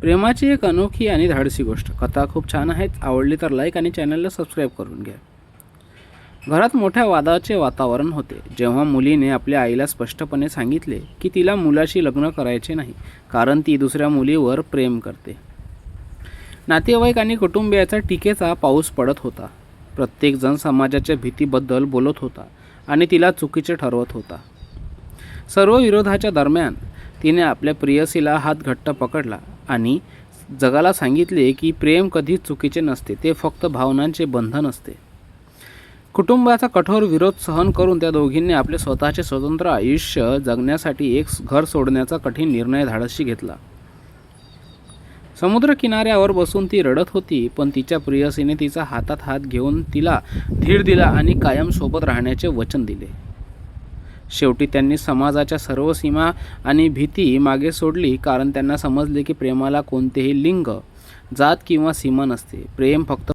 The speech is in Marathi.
प्रेमाची एक अनोखी आणि धाडसी गोष्ट. कथा खूप छान आहेत. आवडली तर लाईक आणि चॅनलला सबस्क्राईब करून घ्या. घरात मोठ्या वादाचे वातावरण होते जेव्हा मुलीने आपल्या आईला स्पष्टपणे सांगितले की तिला मुलाशी लग्न करायचे नाही, कारण ती दुसऱ्या मुलीवर प्रेम करते. नातेवाईक आणि कुटुंबियाचा टीकेचा पाऊस पडत होता. प्रत्येकजण समाजाच्या भीतीबद्दल बोलत होता आणि तिला चुकीचे ठरवत होता. सर्व विरोधाच्या दरम्यान तिने आपल्या प्रेयसीला हात घट्ट पकडला आणि जगाला सांगितले की प्रेम कधीच चुकीचे नसते, ते फक्त भावनांचे बंधन असते. कुटुंबाचा कठोर विरोध सहन करून त्या दोघींनी आपले स्वतःचे स्वतंत्र आयुष्य जगण्यासाठी एक घर सोडण्याचा कठीण निर्णय धाडसी घेतला. समुद्र किनाऱ्यावर बसून ती रडत होती, पण तिच्या प्रेयसीने तिचा हातात हात घेऊन तिला धीर दिला आणि कायम सोबत राहण्याचे वचन दिले. शेवटी त्यांनी समाजाच्या सर्व सीमा आणि भीती मागे सोडली, कारण त्यांना समजले की प्रेमाला कोणतेही लिंग, जात किंवा सीमा नसते. प्रेम फक्त